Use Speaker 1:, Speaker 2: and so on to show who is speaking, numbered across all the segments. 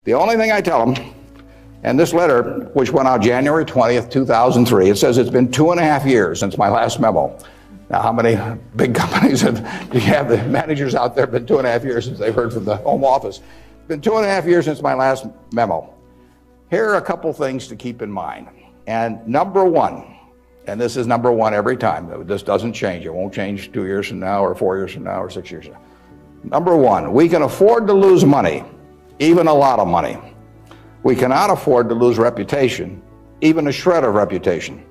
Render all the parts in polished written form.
Speaker 1: The only thing I tell them, and this letter, which went out January 20th, 2003, it says it's been 2.5 years since my last memo. Now, how many big companies do you have the managers out there? Been 2.5 years since they've heard from the home office. It's been 2.5 years since my last memo. Here are a couple things to keep in mind. And number one, and this is number one every time. This doesn't change. It won't change 2 years from now or 4 years from now or 6 years from now. Number one, we can afford to lose money, even a lot of money. We cannot afford to lose reputation, even a shred of reputation.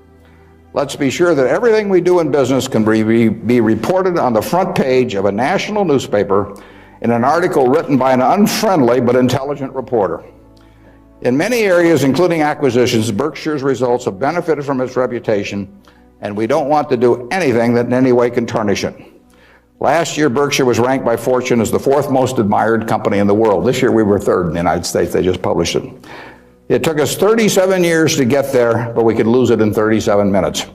Speaker 1: Let's be sure that everything we do in business can be reported on the front page of a national newspaper in an article written by an unfriendly but intelligent reporter. In many areas, including acquisitions, Berkshire's results have benefited from its reputation, and we don't want to do anything that in any way can tarnish it. Last year, Berkshire was ranked by Fortune as the 4th most admired company in the world. This year, we were 3rd in the United States. They just published it. It took us 37 years to get there, but we could lose it in 37 minutes.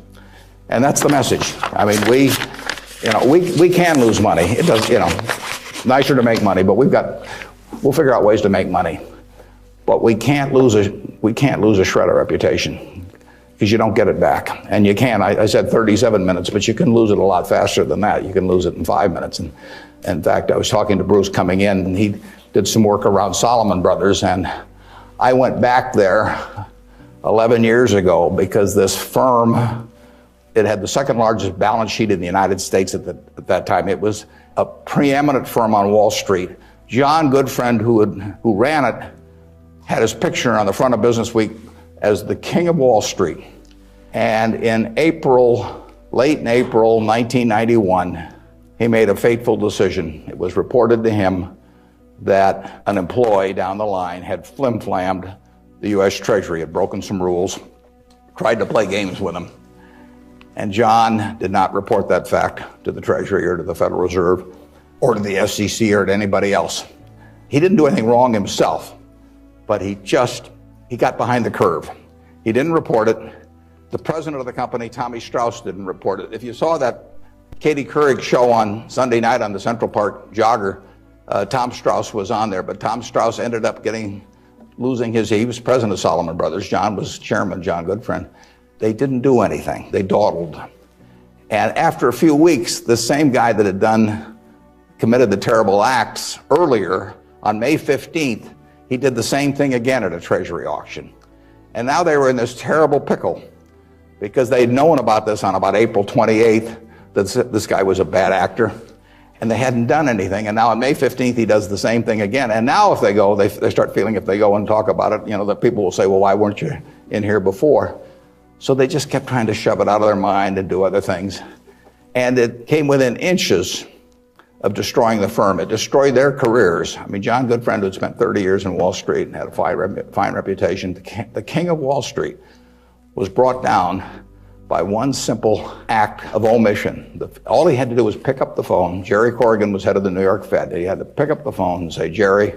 Speaker 1: And that's the message. I mean, we can lose money. It does, nicer to make money, but we'll figure out ways to make money. But we can't lose a shred of reputation, because you don't get it back. And you can, I said 37 minutes, but you can lose it a lot faster than that. You can lose it in 5 minutes. And in fact, I was talking to Bruce coming in, and he did some work around Salomon Brothers, and I went back there 11 years ago because this firm, it had the 2nd largest balance sheet in the United States at that time. It was a preeminent firm on Wall Street. John Goodfriend, who ran it, had his picture on the front of Business Week as the king of Wall Street. And in late in April 1991, he made a fateful decision. It was reported to him that an employee down the line had flim-flammed the U.S. Treasury, had broken some rules, tried to play games with him. And John did not report that fact to the Treasury or to the Federal Reserve or to the SEC or to anybody else. He didn't do anything wrong himself, but he got behind the curve. He didn't report it. The president of the company, Tommy Strauss, didn't report it. If you saw that Katie Couric show on Sunday night on the Central Park Jogger, Tom Strauss was on there, but Tom Strauss ended up he was president of Salomon Brothers. John was chairman, John Goodfriend. They didn't do anything. They dawdled. And after a few weeks, the same guy that had committed the terrible acts earlier, on May 15th, he did the same thing again at a Treasury auction. And now they were in this terrible pickle because they'd known about this on about April 28th, that this guy was a bad actor, and they hadn't done anything. And now on May 15th, he does the same thing again. And now if they go, they start feeling if they go and talk about it, that people will say, well, why weren't you in here before? So they just kept trying to shove it out of their mind and do other things. And it came within inches of destroying the firm. It destroyed their careers. I mean, John Goodfriend, who had spent 30 years in Wall Street and had a fine reputation, the king of Wall Street, was brought down by one simple act of omission. All he had to do was pick up the phone. Jerry Corrigan was head of the New York Fed. He had to pick up the phone and say, Jerry,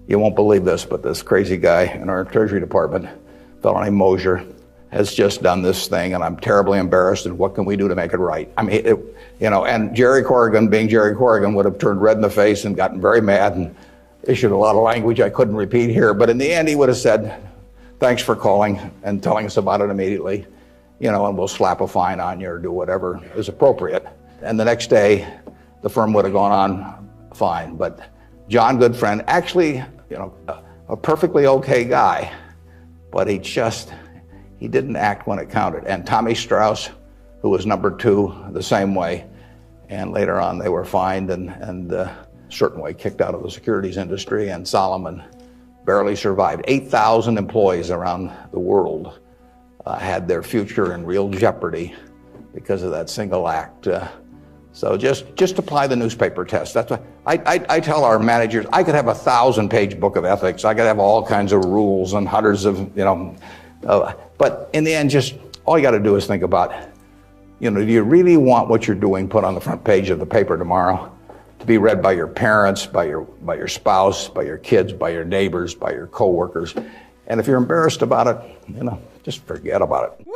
Speaker 1: you won't believe this, but this crazy guy in our Treasury Department, a fellow named Mosier, has just done this thing, and I'm terribly embarrassed, and what can we do to make it right? I mean, and Jerry Corrigan, being Jerry Corrigan, would have turned red in the face and gotten very mad and issued a lot of language I couldn't repeat here, but in the end, he would have said, thanks for calling and telling us about it immediately, and we'll slap a fine on you or do whatever is appropriate. And the next day, the firm would have gone on fine, but John Goodfriend, actually, a perfectly okay guy, but he didn't act when it counted. And Tommy Strauss, who was number 2, the same way. And later on, they were fined and certain way kicked out of the securities industry, and Salomon barely survived. 8,000 employees around the world had their future in real jeopardy because of that single act. So just apply the newspaper test. That's what I tell our managers. I could have a 1,000-page book of ethics. I could have all kinds of rules and hundreds of, but in the end, just all you got to do is think about, do you really want what you're doing put on the front page of the paper tomorrow to be read by your parents, by your spouse, by your kids, by your neighbors, by your coworkers? And if you're embarrassed about it, just forget about it. Woo!